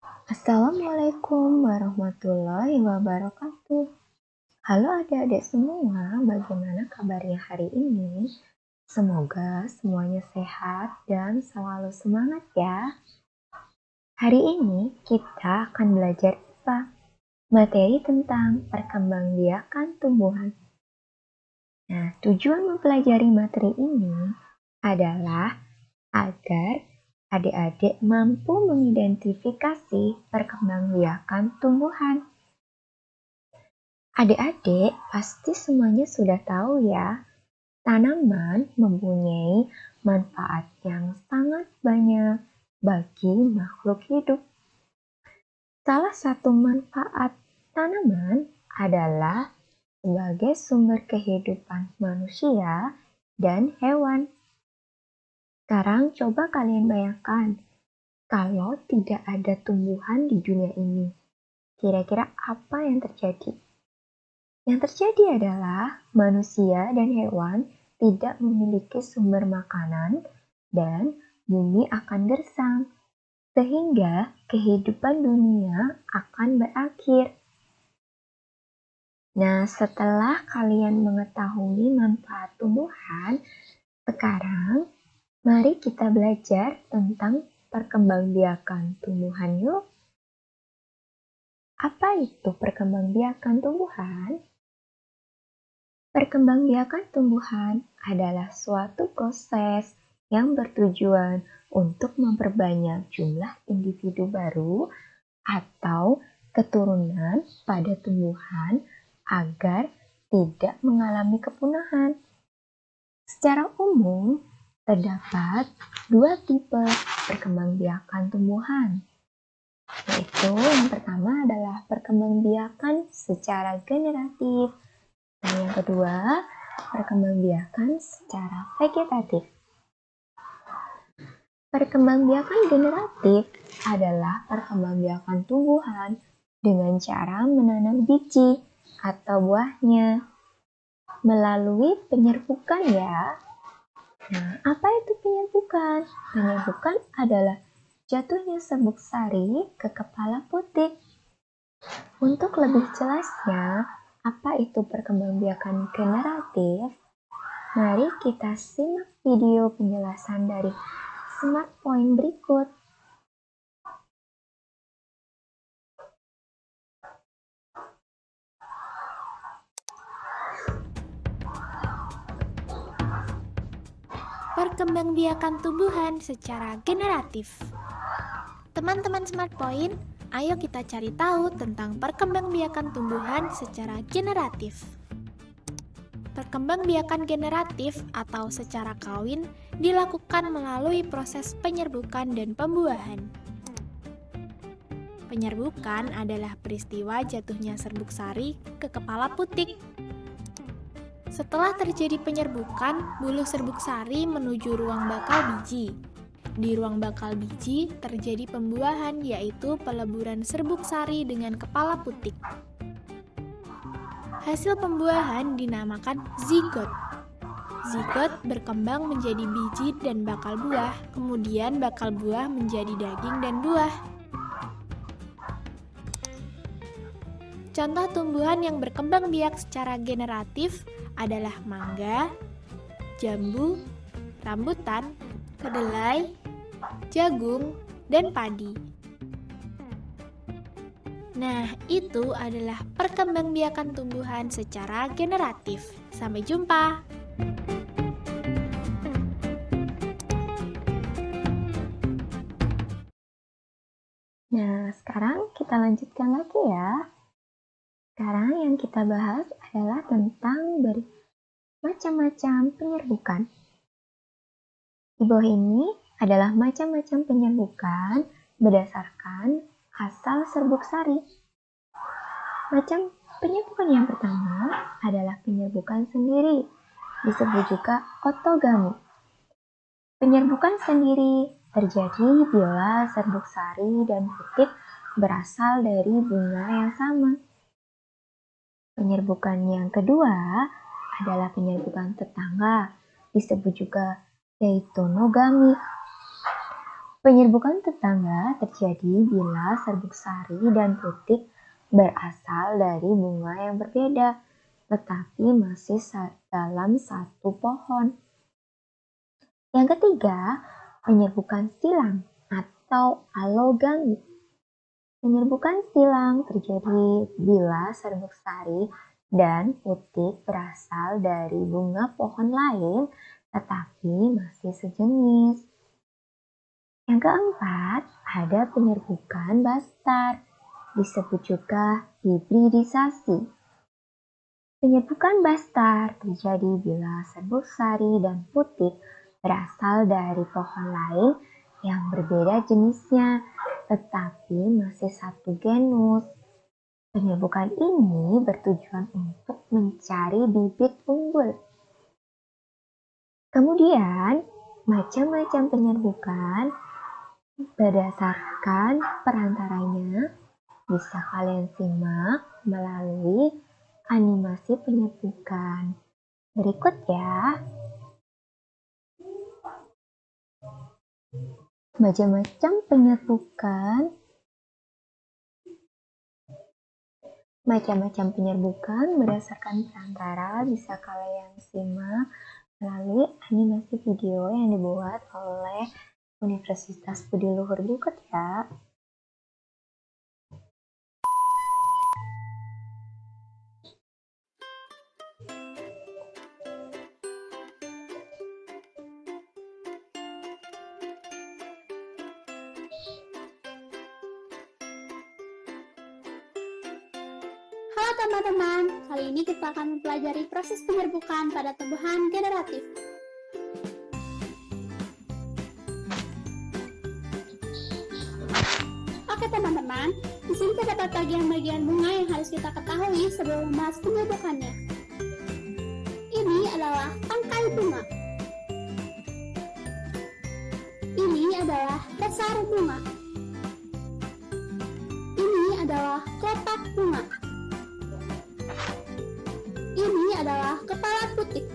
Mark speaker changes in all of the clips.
Speaker 1: Assalamualaikum warahmatullahi wabarakatuh. Halo adik-adik semua, bagaimana kabarnya hari ini? Semoga semuanya sehat dan selalu semangat ya. Hari ini kita akan belajar IPA, materi tentang perkembangbiakan tumbuhan. Nah, tujuan mempelajari materi ini adalah agar adik-adik mampu mengidentifikasi perkembangbiakan tumbuhan. Adik-adik pasti semuanya sudah tahu ya, tanaman mempunyai manfaat yang sangat banyak bagi makhluk hidup. Salah satu manfaat tanaman adalah sebagai sumber kehidupan manusia dan hewan. Sekarang coba kalian bayangkan, kalau tidak ada tumbuhan di dunia ini, kira-kira apa yang terjadi? Yang terjadi adalah manusia dan hewan tidak memiliki sumber makanan dan bumi akan gersang, sehingga kehidupan dunia akan berakhir. Nah, setelah kalian mengetahui manfaat tumbuhan, sekarang mari kita belajar tentang perkembangbiakan tumbuhan yuk. Apa itu perkembangbiakan tumbuhan? Perkembangbiakan tumbuhan adalah suatu proses yang bertujuan untuk memperbanyak jumlah individu baru atau keturunan pada tumbuhan agar tidak mengalami kepunahan. Secara umum, terdapat dua tipe perkembangbiakan tumbuhan, yaitu yang pertama adalah perkembangbiakan secara generatif, dan yang kedua, perkembangbiakan secara vegetatif. Perkembangbiakan generatif adalah perkembangbiakan tumbuhan dengan cara menanam biji atau buahnya melalui penyerbukan ya. Nah, apa itu penyerbukan? Penyerbukan adalah jatuhnya serbuk sari ke kepala putik. Untuk lebih jelasnya, apa itu perkembangbiakan generatif? Mari kita simak video penjelasan dari Smart Point berikut.
Speaker 2: Perkembangbiakan tumbuhan secara generatif. Teman-teman Smart Point, ayo kita cari tahu tentang perkembangbiakan tumbuhan secara generatif. Perkembangbiakan generatif atau secara kawin dilakukan melalui proses penyerbukan dan pembuahan. Penyerbukan adalah peristiwa jatuhnya serbuk sari ke kepala putik. Setelah terjadi penyerbukan, bulu serbuk sari menuju ruang bakal biji. Di ruang bakal biji terjadi pembuahan, yaitu peleburan serbuk sari dengan kepala putik. Hasil pembuahan dinamakan zigot. Zigot berkembang menjadi biji dan bakal buah, kemudian bakal buah menjadi daging dan buah. Contoh tumbuhan yang berkembang biak secara generatif adalah mangga, jambu, rambutan, kedelai, jagung, dan padi. Nah, itu adalah perkembangbiakan tumbuhan secara generatif. Sampai jumpa!
Speaker 1: Nah, sekarang kita lanjutkan lagi ya. Sekarang yang kita bahas adalah tentang macam-macam penyerbukan. Di bawah ini adalah macam-macam penyerbukan berdasarkan asal serbuk sari. Macam penyerbukan yang pertama adalah penyerbukan sendiri, disebut juga otogami. Penyerbukan sendiri terjadi bila serbuk sari dan putik berasal dari bunga yang sama. Penyerbukan yang kedua adalah penyerbukan tetangga, disebut juga deitonogami. Penyerbukan tetangga terjadi bila serbuk sari dan putik berasal dari bunga yang berbeda, tetapi masih dalam satu pohon. Yang ketiga, penyerbukan silang atau alogami. Penyerbukan silang terjadi bila serbuk sari dan putik berasal dari bunga pohon lain, tetapi masih sejenis. Yang keempat, ada penyerbukan bastar, disebut juga hibridisasi. Penyerbukan bastar terjadi bila serbuk sari dan putik berasal dari pohon lain yang berbeda jenisnya, tetapi masih satu genus. Penyerbukan ini bertujuan untuk mencari bibit unggul. Kemudian, macam-macam penyerbukan berdasarkan perantaranya bisa kalian simak melalui animasi penyerbukan berikut ya. Macam-macam penyerbukan berdasarkan perantara bisa kalian simak melalui animasi video yang dibuat oleh Universitas Budi Luhur berikut ya.
Speaker 3: Halo teman-teman, kali ini kita akan mempelajari proses penyerbukan pada tumbuhan generatif. Oke teman-teman, di sini terdapat bagian-bagian bunga yang harus kita ketahui sebelum membahas penyerbukannya. Ini adalah tangkai bunga. Ini adalah dasar bunga. Ini adalah kelopak bunga. Ini adalah kepala putik.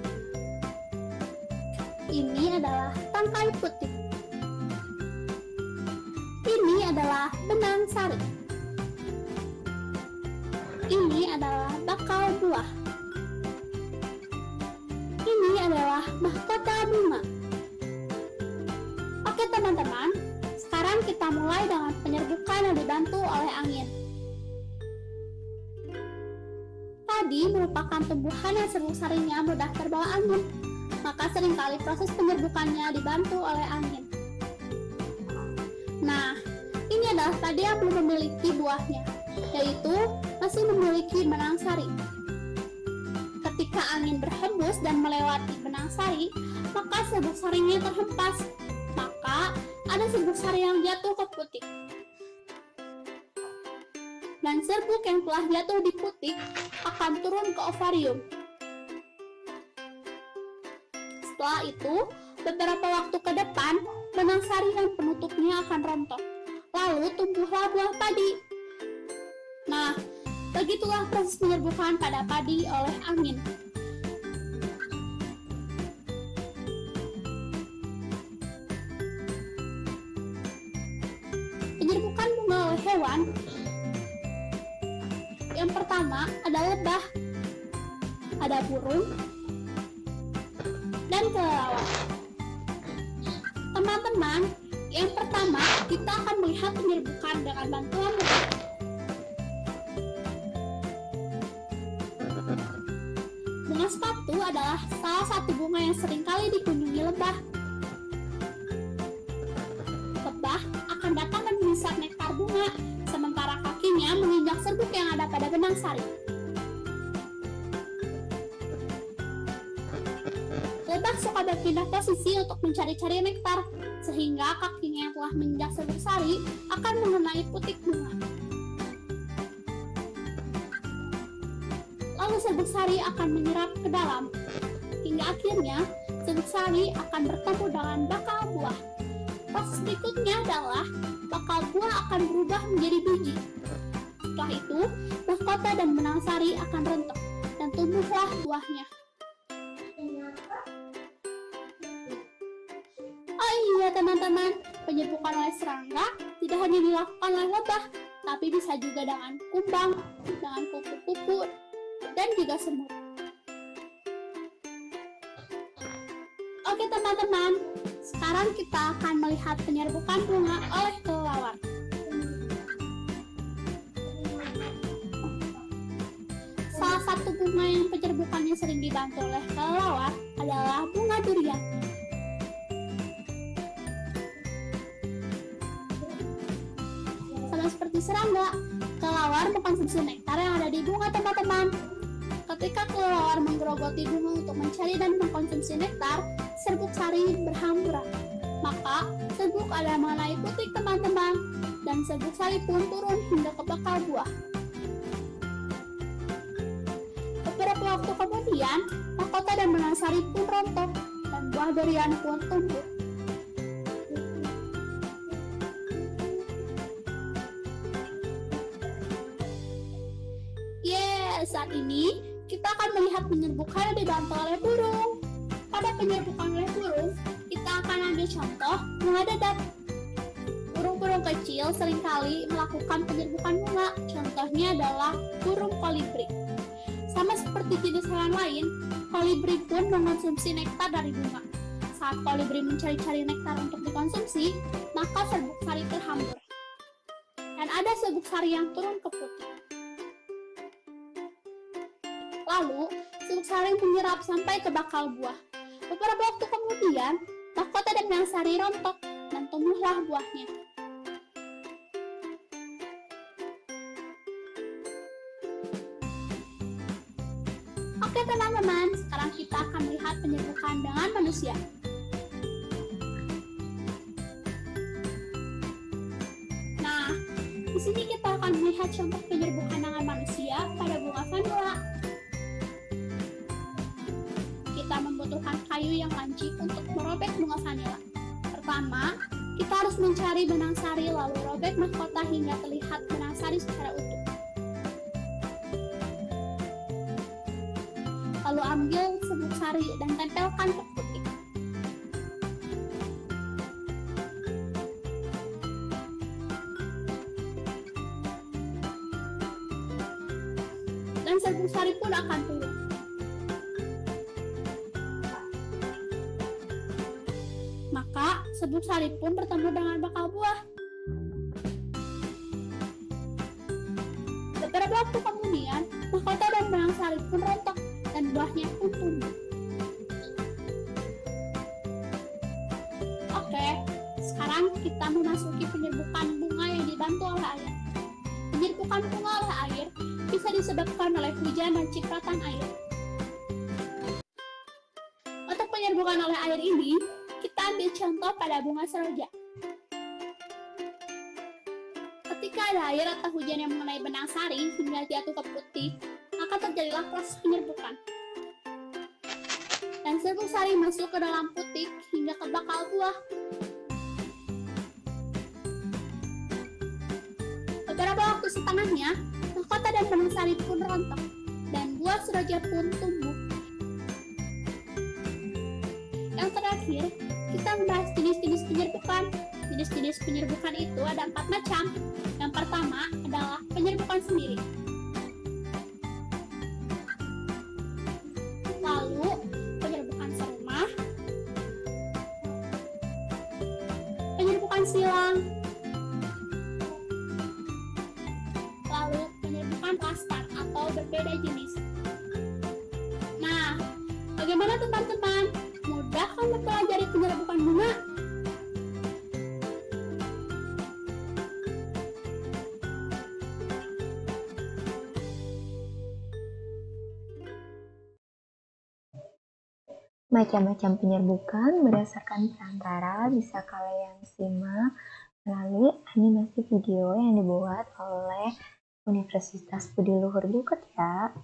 Speaker 3: Ini adalah tangkai putik. Ini adalah benang sari. Ini adalah bakal buah. Ini adalah mahkota bunga. Oke teman-teman, sekarang kita mulai dengan penyerbukan yang dibantu oleh angin. Padi merupakan tumbuhan yang serbuk sarinya mudah terbawa angin, maka seringkali proses penyerbukannya dibantu oleh angin. Nah, ini adalah padi yang belum memiliki buahnya, yaitu masih memiliki benang sari. Ketika angin berhembus dan melewati benang sari, maka serbuk sarinya terhempas, maka ada serbuk sari yang jatuh ke putik. Dan serbuk yang telah jatuh di putik akan turun ke ovarium. Setelah itu, beberapa waktu ke depan, benang sari dan penutupnya akan rontok. Lalu tumbuhlah buah padi. Nah, begitulah proses penyerbukan pada padi oleh angin. Penyerbukan bunga oleh hewan. Yang pertama ada lebah, ada burung, dan kelelawar. Teman-teman, yang pertama kita akan melihat penyerbukan dengan bantuan lebah. Bunga sepatu adalah salah satu bunga yang seringkali dikunjungi lebah. Lebah akan datang dan menghisap nektar bunga, sementara kakinya menginjak serbuk yang ada pada benang sari. Lebah suka berpindah posisi untuk mencari-cari nektar, sehingga kakinya yang telah menginjak serbuk sari akan mengenai putik bunga. Lalu serbuk sari akan menyerap ke dalam, hingga akhirnya serbuk sari akan bertemu dengan bakal buah. Proses berikutnya adalah bakal buah akan berubah menjadi biji. Setelah itu, mahkota dan benang sari akan rontok dan tumbuhlah buahnya. Oh iya teman-teman, Penyerbukan oleh serangga tidak hanya dilakukan oleh lebah, tapi bisa juga dengan kumbang, dengan kupu-kupu, dan juga semut. Oke teman-teman, sekarang kita akan melihat penyerbukan bunga oleh kelelawar. Salah satu bunga yang penyerbukannya sering dibantu oleh kelelawar adalah bunga durian. Sama seperti serangga, kelelawar mengkonsumsi nektar yang ada di bunga teman-teman. Ketika kelelawar menggerogoti bunga untuk mencari dan mengkonsumsi nektar, serbuk sari berhamburan. Maka, serbuk ada mengenai putik teman-teman, dan serbuk sari pun turun hingga ke bakal buah. Beberapa waktu kemudian, mahkota dan benang sari pun rontok, dan buah durian pun tumbuh. Saat ini kita akan melihat penyerbukan yang dibantu oleh burung. Pada penyerbukan oleh burung, kita akan ambil contoh bunga dadap. Burung-burung kecil seringkali melakukan penyerbukan bunga. Contohnya adalah burung kolibri. Sama seperti jenis hewan lain, kolibri pun mengonsumsi nektar dari bunga. Saat kolibri mencari-cari nektar untuk dikonsumsi, maka serbuk sari terhambur. Dan ada serbuk sari yang turun ke putik. Lalu, serbuk sari menyerap sampai ke bakal buah. Beberapa waktu kemudian, mahkota dan benang sari rontok dan tumbuhlah buahnya. Oke teman-teman, sekarang kita akan melihat penyerbukan dengan manusia. Nah, di sini kita akan melihat contoh penyerbukan dengan manusia pada bunga vanila. Kita membutuhkan kayu yang lancip untuk merobek bunga vanila. Pertama, kita harus mencari benang sari lalu robek mahkota hingga terlihat benang sari secara utuh. Lalu ambil serbuk sari dan tempelkan ke putik. Dan serbuk sari pun akan turun. Maka, serbuk sari pun bertemu dengan bakal buah. Beberapa waktu kemudian, mahkota dan benang sari pun rontok dan buahnya pun tumbuh. Oke, sekarang kita memasuki penyerbukan bunga yang dibantu oleh air. Penyerbukan bunga oleh air bisa disebabkan oleh hujan dan cipratan air. Untuk penyerbukan oleh air ini, kita ambil contoh pada bunga seroja. Ketika ada air atau hujan yang mengenai benang sari hingga jatuh ke putih, maka terjadilah proses penyerbukan. Dan serbuk sari masuk ke dalam putik hingga ke bakal buah. Beberapa waktu setengahnya, mahkota dan benang sari pun rontok, dan buah seroja pun tumbuh. Yang terakhir, kita membahas jenis-jenis penyerbukan. Jenis-jenis penyerbukan itu ada 4 macam. Yang pertama adalah penyerbukan sendiri. Lalu, penyerbukan serumah, penyerbukan silang, lalu penyerbukan klastar atau berbeda jenis. Nah, bagaimana teman-teman? Mudah kan mempelajari penyerbukan bunga?
Speaker 1: Macam-macam penyerbukan berdasarkan perantara bisa kalian simak melalui animasi video yang dibuat oleh Universitas Budi Luhur berikut ya.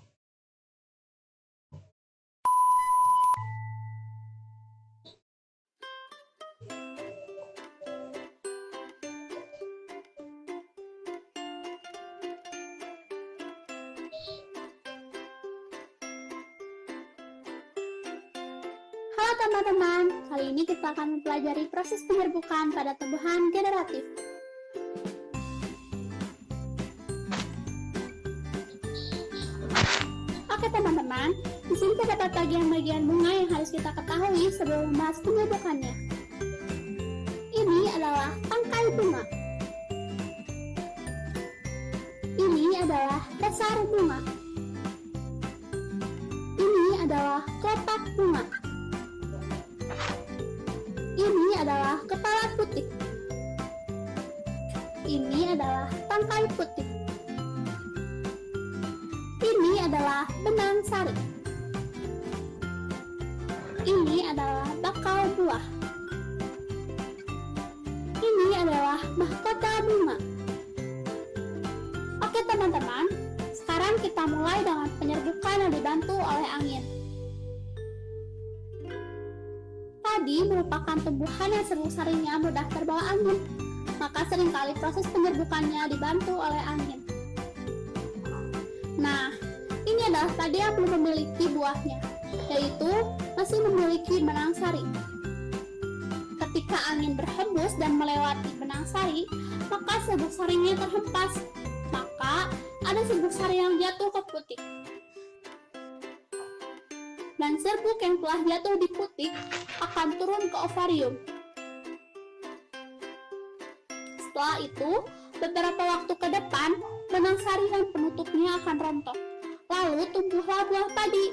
Speaker 3: Halo teman-teman, kali ini kita akan mempelajari proses penyerbukan pada tumbuhan generatif. Oke teman-teman, di sini terdapat bagian-bagian bunga yang harus kita ketahui sebelum membahas penyerbukannya. Ini adalah tangkai bunga. Ini adalah dasar bunga. Ini adalah kelopak bunga. Ini adalah kepala putik. Ini adalah tangkai putik. Ini adalah benang sari. Ini adalah bakal buah. Ini adalah mahkota bunga. Oke teman-teman, sekarang kita mulai dengan penyerbukan yang dibantu oleh angin. Padi merupakan tumbuhan yang serbuk sarinya mudah terbawa angin, maka seringkali proses penyerbukannya dibantu oleh angin. Nah, ini adalah padi yang belum memiliki buahnya, yaitu masih memiliki benang sari. Ketika angin berhembus dan melewati benang sari, maka serbuk sarinya terhempas. Maka ada serbuk sari yang jatuh ke putik. Dan serbuk yang telah jatuh di putik akan turun ke ovarium. Setelah itu, beberapa waktu ke depan, benang sari dan penutupnya akan rontok. Lalu tumbuhlah buah padi.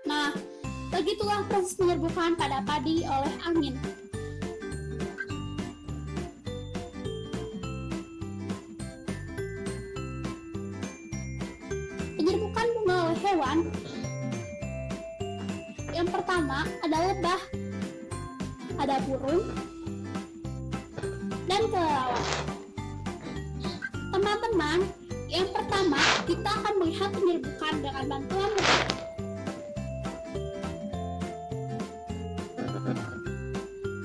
Speaker 3: Nah, begitulah proses penyerbukan pada padi oleh angin. Penyerbukan bunga oleh hewan. Yang pertama ada lebah, ada burung, dan kelelawar. Teman-teman, yang pertama kita akan melihat penyerbukan dengan bantuan lebah.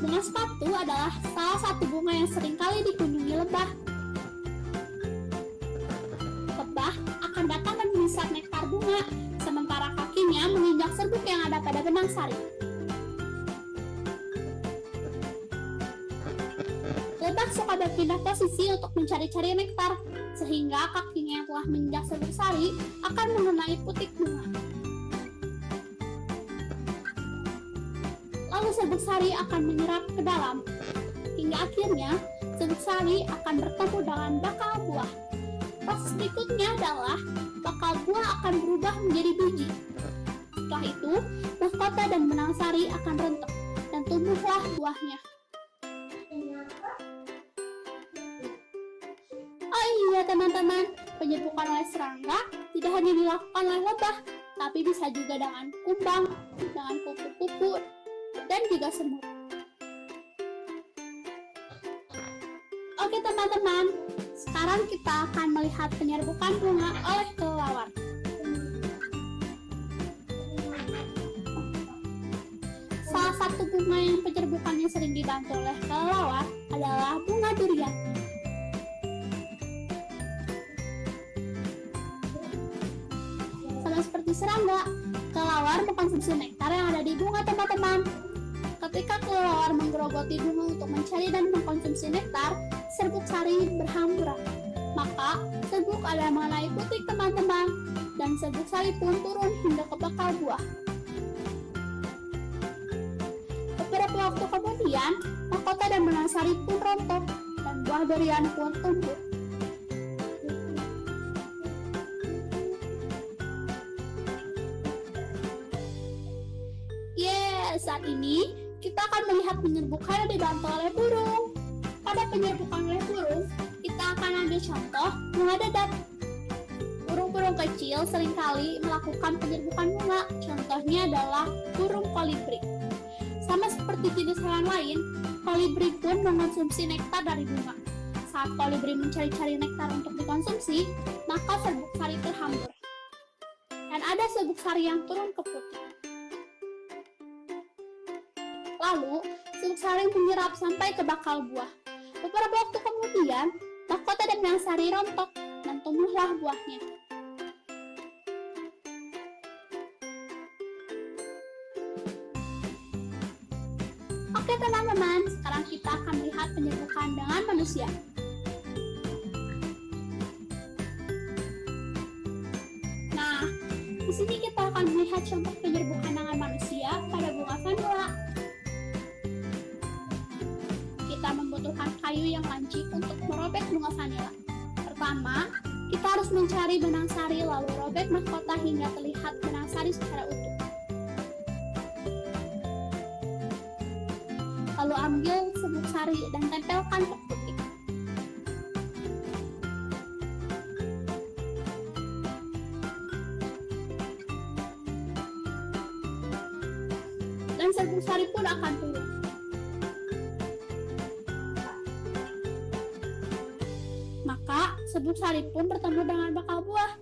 Speaker 3: Bunga sepatu adalah salah satu bunga yang seringkali dikunjungi lebah. Lebah akan datang dan menghisap nektar bunga, sementara kakinya menginjak serbuk yang ada pada benang sari. Lebah suka berpindah posisi untuk mencari-cari nektar, sehingga kakinya yang telah menginjak serbuk sari akan mengenai putik bunga. Lalu serbuk sari akan menyerap ke dalam, hingga akhirnya serbuk sari akan bertemu dengan bakal buah. Proses berikutnya adalah bakal buah akan berubah menjadi biji. Setelah itu, mahkota dan benang sari akan rontok dan tumbuhlah buahnya. Oh iya teman-teman, penyerbukan oleh serangga tidak hanya dilakukan oleh lebah, tapi bisa juga dengan kumbang, dengan kupu-kupu, dan juga semut. Oke teman-teman, sekarang kita akan melihat penyerbukan bunga oleh kelelawar. Salah satu bunga yang penyerbukannya sering dibantu oleh kelelawar adalah bunga durian. Sama seperti serangga, kelelawar mengkonsumsi nektar yang ada di bunga teman-teman. Ketika kelelawar menggerogoti bunga untuk mencari dan mengkonsumsi nektar, serbuk sari berhamburan. Maka, serbuk ada mengenai putik teman-teman, dan serbuk sari pun turun hingga ke bakal buah. Beberapa waktu kemudian, mahkota dan benang sari pun rontok, dan buah durian pun tumbuh. Saat ini, kita akan melihat penyerbukan yang dibantu oleh burung. Pada penyerbukan oleh burung, kita akan ambil contoh bunga dadap. Burung-burung kecil seringkali melakukan penyerbukan bunga. Contohnya adalah burung kolibri. Sama seperti jenis hewan lain, kolibri pun mengonsumsi nektar dari bunga. Saat kolibri mencari-cari nektar untuk dikonsumsi, maka serbuk sari terhambur. Dan ada serbuk sari yang turun ke putik. Lalu, serbuk sari menyerap sampai ke bakal buah. Beberapa waktu kemudian, mahkota dan benang sari rontok dan tumbuhlah buahnya. Oke teman-teman, sekarang kita akan melihat penyerbukan dengan manusia. Nah, di sini kita akan melihat contoh penyerbukan dengan manusia pada bunga vanila. Kita membutuhkan kayu yang lancip untuk merobek bunga vanila. Pertama, kita harus mencari benang sari lalu robek mahkota hingga terlihat benang sari secara utuh. Lalu ambil serbuk sari dan tempelkan ke putik. Dan serbuk sari pun akan turun. Maka serbuk sari pun bertemu dengan bakal buah.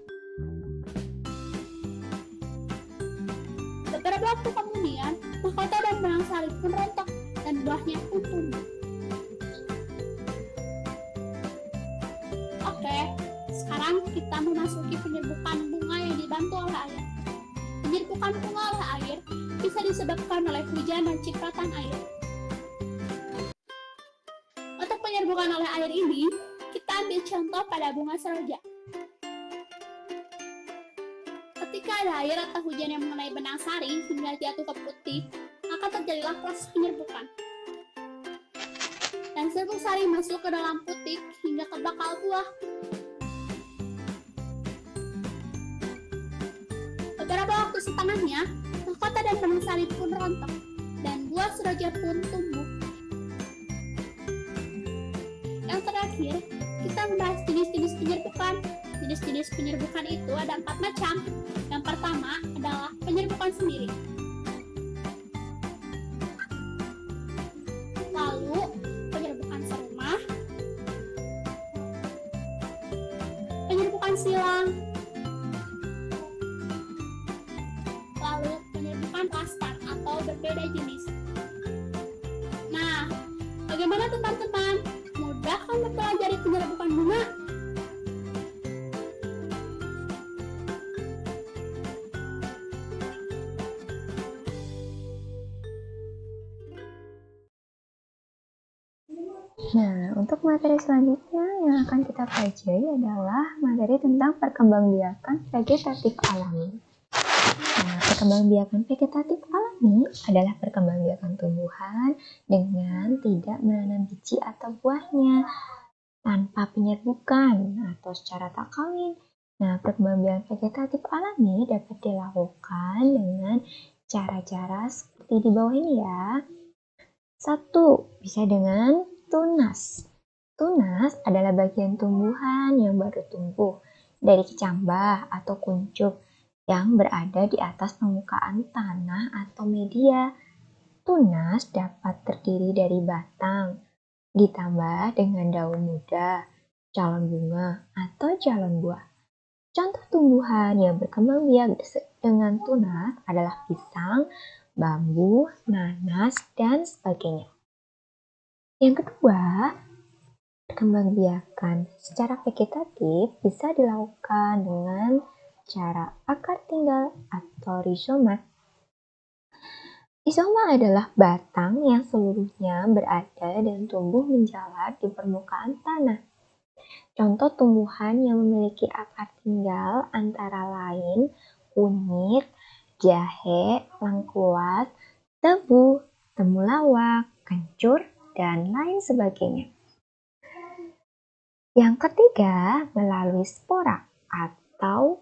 Speaker 3: Beberapa waktu kemudian, mahkota dan benang sari pun rontok dan buahnya pun tumbuh. Oke, sekarang kita memasuki penyerbukan bunga yang dibantu oleh air. Penyerbukan bunga oleh air bisa disebabkan oleh hujan dan cipratan air. Untuk penyerbukan oleh air ini, kita ambil contoh pada bunga seroja. Ketika ada air atau hujan yang mengenai benang sari hingga jatuh ke putih, maka terjadilah proses penyerbukan. Dan serbuk sari masuk ke dalam putik hingga ke bakal buah. Beberapa waktu setengahnya, mahkota dan benang sari pun rontok, dan buah seroja pun tumbuh. Yang terakhir, kita membahas jenis-jenis penyerbukan. Jenis-jenis penyerbukan itu ada 4 macam. Yang pertama adalah penyerbukan sendiri. Lalu, penyerbukan serumah, penyerbukan silang, lalu penyerbukan klastar atau berbeda jenis. Nah, bagaimana teman-teman? Mudah kan mempelajari penyerbukan bunga?
Speaker 1: Nah, untuk materi selanjutnya yang akan kita pelajari adalah materi tentang perkembangbiakan vegetatif alami. Nah, perkembangbiakan vegetatif alami adalah perkembangbiakan tumbuhan dengan tidak menanam biji atau buahnya tanpa penyerbukan atau secara tak kawin. Nah, perkembangbiakan vegetatif alami dapat dilakukan dengan cara-cara seperti di bawah ini ya. 1. Bisa dengan tunas. Tunas adalah bagian tumbuhan yang baru tumbuh dari kecambah atau kuncup yang berada di atas permukaan tanah atau media. Tunas dapat terdiri dari batang, ditambah dengan daun muda, calon bunga, atau calon buah. Contoh tumbuhan yang berkembang biak dengan tunas adalah pisang, bambu, nanas, dan sebagainya. Yang kedua, perkembangbiakan secara vegetatif bisa dilakukan dengan cara akar tinggal atau rizoma. Rizoma adalah batang yang seluruhnya berada dan tumbuh menjalar di permukaan tanah. Contoh tumbuhan yang memiliki akar tinggal antara lain kunyit, jahe, lengkuas, tebu, temulawak, kencur, dan lain sebagainya. Yang ketiga, melalui spora atau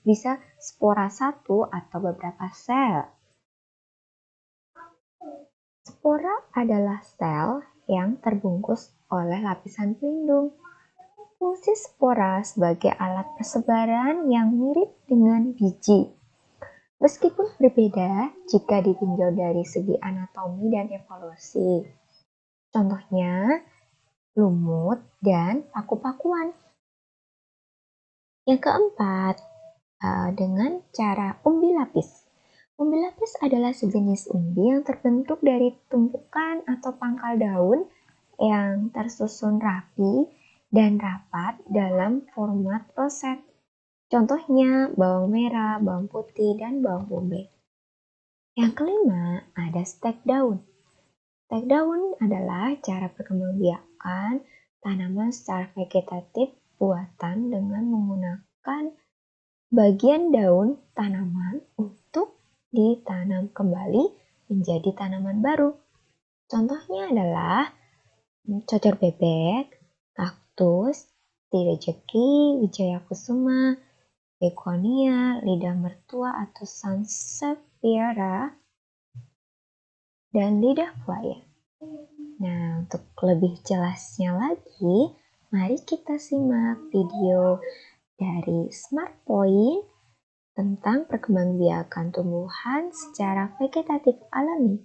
Speaker 1: bisa spora satu atau beberapa sel. Spora adalah sel yang terbungkus oleh lapisan pelindung. Fungsi spora sebagai alat persebaran yang mirip dengan biji. Meskipun berbeda jika ditinjau dari segi anatomi dan evolusi. Contohnya, lumut dan paku-pakuan. Yang keempat, dengan cara umbi lapis. Umbi lapis adalah sejenis umbi yang terbentuk dari tumpukan atau pangkal daun yang tersusun rapi dan rapat dalam format roset. Contohnya bawang merah, bawang putih, dan bawang bombay. Yang kelima, ada stek daun. Stek daun adalah cara perkembangbiakan tanaman secara vegetatif buatan dengan menggunakan bagian daun tanaman untuk ditanam kembali menjadi tanaman baru. Contohnya adalah cocor bebek, kaktus, tirejeki, wijaya kusuma, begonia, lidah mertua atau sansevieria, dan lidah buaya. Nah, untuk lebih jelasnya lagi, mari kita simak video dari Smart Point tentang perkembangbiakan tumbuhan secara vegetatif alami.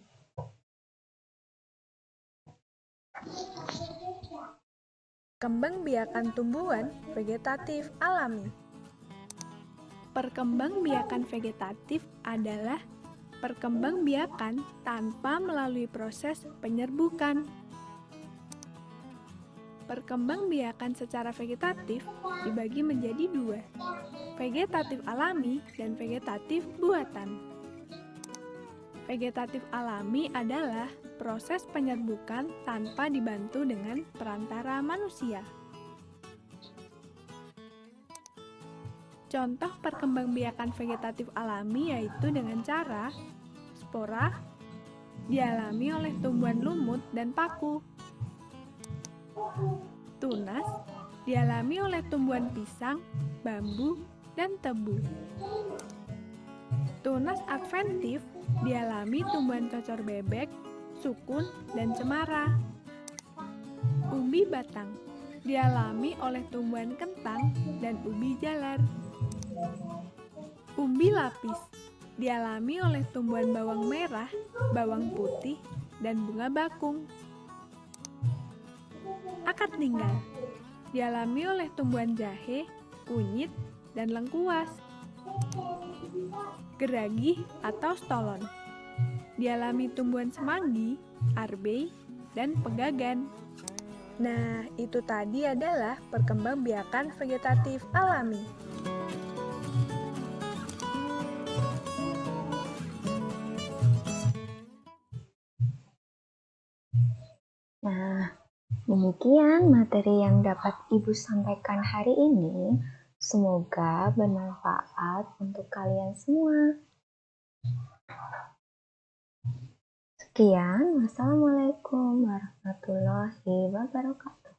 Speaker 2: Perkembangbiakan tumbuhan vegetatif alami. Perkembangbiakan vegetatif adalah perkembangbiakan tanpa melalui proses penyerbukan. Perkembangbiakan secara vegetatif dibagi menjadi dua, vegetatif alami dan vegetatif buatan. Vegetatif alami adalah proses penyerbukan tanpa dibantu dengan perantara manusia. Contoh perkembangbiakan vegetatif alami yaitu dengan cara spora dialami oleh tumbuhan lumut dan paku. Tunas dialami oleh tumbuhan pisang, bambu, dan tebu. Tunas adventif dialami tumbuhan cocor bebek, sukun, dan cemara. Umbi batang dialami oleh tumbuhan kentang dan ubi jalar. Umbi lapis dialami oleh tumbuhan bawang merah, bawang putih, dan bunga bakung. Akar tinggal dialami oleh tumbuhan jahe, kunyit, dan lengkuas. Geragih atau stolon dialami tumbuhan semanggi, arbei, dan pegagan. Nah, itu tadi adalah perkembangbiakan vegetatif alami.
Speaker 1: Nah, demikian materi yang dapat Ibu sampaikan hari ini. Semoga bermanfaat untuk kalian semua. Sekian, wassalamualaikum warahmatullahi wabarakatuh.